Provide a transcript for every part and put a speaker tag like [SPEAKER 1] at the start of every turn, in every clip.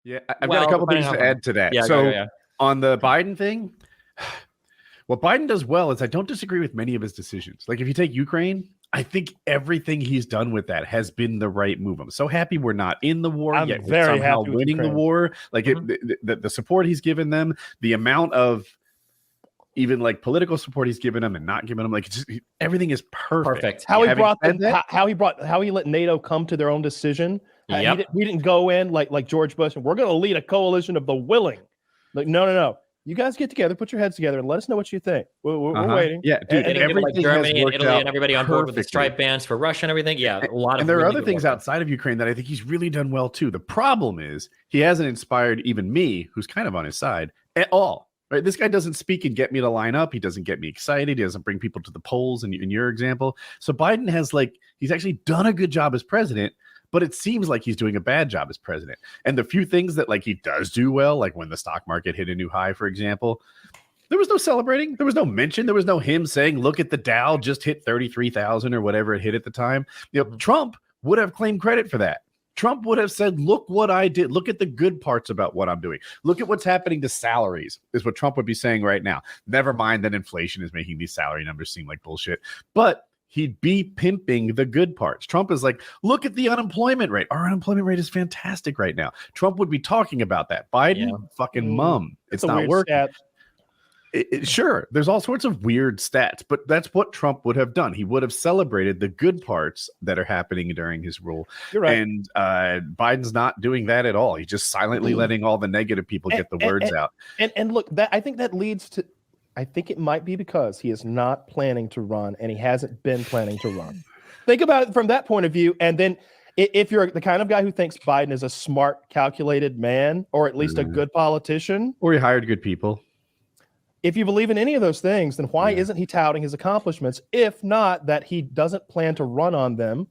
[SPEAKER 1] Yeah, I've got a couple things to add to that.
[SPEAKER 2] Yeah,
[SPEAKER 1] so on the Biden thing, what Biden does well is I don't disagree with many of his decisions. Like if you take Ukraine, I think everything he's done with that has been the right move. I'm so happy we're not in the war
[SPEAKER 3] I'm
[SPEAKER 1] yet. We're
[SPEAKER 3] very
[SPEAKER 1] somehow
[SPEAKER 3] happy with
[SPEAKER 1] winning the
[SPEAKER 3] Ukraine.
[SPEAKER 1] war. Like the support he's given them, the amount of even like political support he's given them and not giving them, like it's just, everything is perfect.
[SPEAKER 3] How he let NATO come to their own decision.
[SPEAKER 2] Yep.
[SPEAKER 3] We didn't go in like George Bush and we're going to lead a coalition of the willing. Like no. You guys get together, put your heads together, and let us know what you think. We're waiting.
[SPEAKER 1] Yeah, dude.
[SPEAKER 2] And
[SPEAKER 1] everything
[SPEAKER 2] like Germany and Italy
[SPEAKER 1] out
[SPEAKER 2] and everybody on board with the stripe bans for Russia and everything. Yeah, a lot of.
[SPEAKER 1] And there are other things outside of Ukraine that I think he's really done well too. The problem is he hasn't inspired even me, who's kind of on his side, at all. Right? This guy doesn't speak and get me to line up. He doesn't get me excited. He doesn't bring people to the polls. In your example, so Biden has he's actually done a good job as president. But it seems like he's doing a bad job as president. And the few things that he does do well, like when the stock market hit a new high, for example, there was no celebrating. There was no mention. There was no him saying, look at the Dow just hit 33,000 or whatever it hit at the time. Trump would have claimed credit for that. Trump would have said, look what I did. Look at the good parts about what I'm doing. Look at what's happening to salaries is what Trump would be saying right now. Never mind that inflation is making these salary numbers seem like bullshit. But he'd be pimping the good parts. Trump is like, look at the unemployment rate. Our unemployment rate is fantastic right now. Trump would be talking about that. Biden, fucking mum. It's not working. Sure, there's all sorts of weird stats, but that's what Trump would have done. He would have celebrated the good parts that are happening during his rule.
[SPEAKER 3] You're right.
[SPEAKER 1] And Biden's not doing that at all. He's just silently letting all the negative people get the words out.
[SPEAKER 3] And look, I think that leads to, I think it might be because he is not planning to run and he hasn't been planning to run. Think about it from that point of view. And then if you're the kind of guy who thinks Biden is a smart, calculated man, or at least a good politician,
[SPEAKER 1] or he hired good people.
[SPEAKER 3] If you believe in any of those things, then why isn't he touting his accomplishments? If not that he doesn't plan to run on them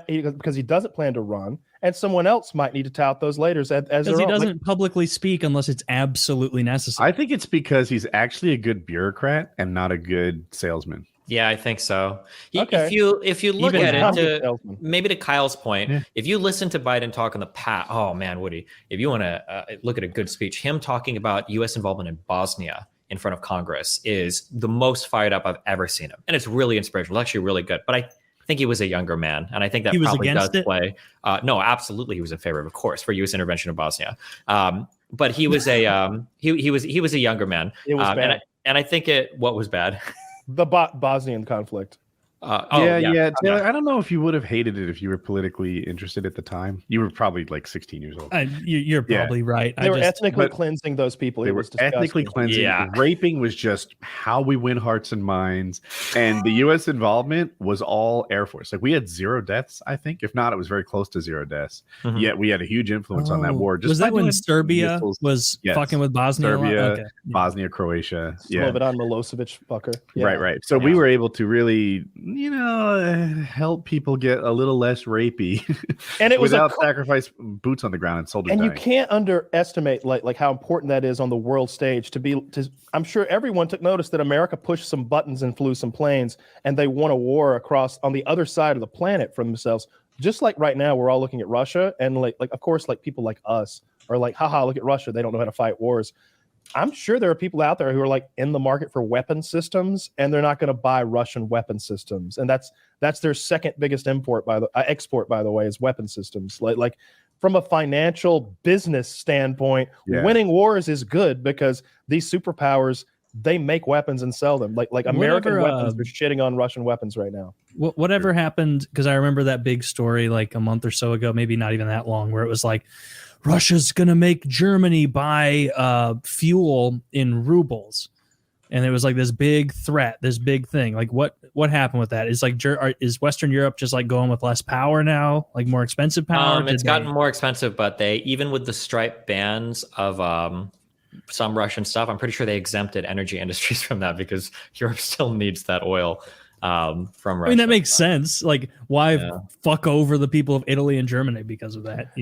[SPEAKER 3] because he doesn't plan to run, and someone else might need to tout those later as
[SPEAKER 4] because he doesn't publicly speak unless it's absolutely necessary.
[SPEAKER 1] I think it's because he's actually a good bureaucrat and not a good salesman.
[SPEAKER 2] Yeah, I think so. If you look at it, maybe to Kyle's point, if you listen to Biden talk in the past, oh man, Woody, if you want to look at a good speech, him talking about U.S. involvement in Bosnia in front of Congress is the most fired up I've ever seen him, and it's really inspirational. It's actually really good. But I think he was a younger man, and I think that probably does play. No, absolutely, he was in favor, of course, for U.S. intervention in Bosnia. But he was a he was a younger man.
[SPEAKER 3] It was bad.
[SPEAKER 2] And I think what was bad.
[SPEAKER 3] The Bosnian conflict.
[SPEAKER 1] Taylor, I don't know if you would have hated it if you were politically interested at the time. You were probably like 16 years old.
[SPEAKER 4] You're probably right.
[SPEAKER 3] They were ethnically cleansing those people.
[SPEAKER 1] They were ethnically cleansing.
[SPEAKER 2] Yeah.
[SPEAKER 1] Raping was just how we win hearts and minds. And the U.S. involvement was all Air Force. Like we had 0 deaths, I think. If not, it was very close to 0 deaths. Mm-hmm. Yet we had a huge influence on that war.
[SPEAKER 4] Was that when Serbia was fucking with Bosnia?
[SPEAKER 1] Serbia, Bosnia, Croatia.
[SPEAKER 3] Slobodan Milosevic fucker.
[SPEAKER 1] Yeah. Right. So we were able to really, help people get a little less rapey,
[SPEAKER 3] and it was
[SPEAKER 1] without sacrifice boots on the ground and soldiers.
[SPEAKER 3] And
[SPEAKER 1] dying.
[SPEAKER 3] You can't underestimate like how important that is on the world stage. I'm sure everyone took notice that America pushed some buttons and flew some planes, and they won a war across on the other side of the planet for themselves. Just like right now, we're all looking at Russia, and like of course, like people like us are like, haha, look at Russia. They don't know how to fight wars. I'm sure there are people out there who are like in the market for weapon systems, and they're not going to buy Russian weapon systems. And that's their second biggest export, by the way, is weapon systems. Like from a financial business standpoint, winning wars is good because these superpowers, they make weapons and sell them. Like American weapons are shitting on Russian weapons right now.
[SPEAKER 4] Whatever happened, because I remember that big story like a month or so ago, maybe not even that long, where it was like, Russia's going to make Germany buy fuel in rubles. And it was like this big threat, this big thing. Like what happened with that? Is Western Europe just like going with less power now, like more expensive power?
[SPEAKER 2] It's gotten more expensive, but they, even with the stripe bans of some Russian stuff, I'm pretty sure they exempted energy industries from that because Europe still needs that oil from Russia.
[SPEAKER 4] I mean, that makes sense. Like why fuck over the people of Italy and Germany because of that,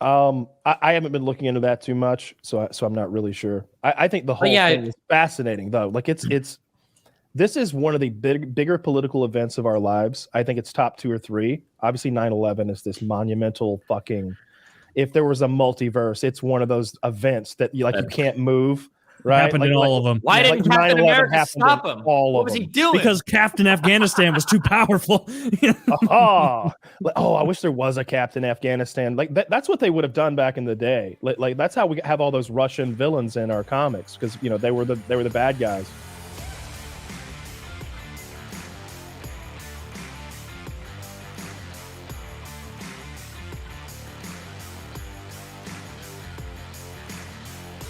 [SPEAKER 3] Mm-hmm. I haven't been looking into that too much, so I'm not really sure. I think the whole thing is fascinating, though. Like this is one of the bigger political events of our lives. I think it's top 2 or 3. Obviously, 9/11 is this monumental fucking. if there was a multiverse, it's one of those events that you can't move. Right,
[SPEAKER 4] happened in all of them.
[SPEAKER 2] Why didn't Captain America stop him? What was he doing?
[SPEAKER 4] Because Captain Afghanistan was too powerful.
[SPEAKER 3] I wish there was a Captain Afghanistan. Like that's what they would have done back in the day. Like that's how we have all those Russian villains in our comics, because they were the bad guys.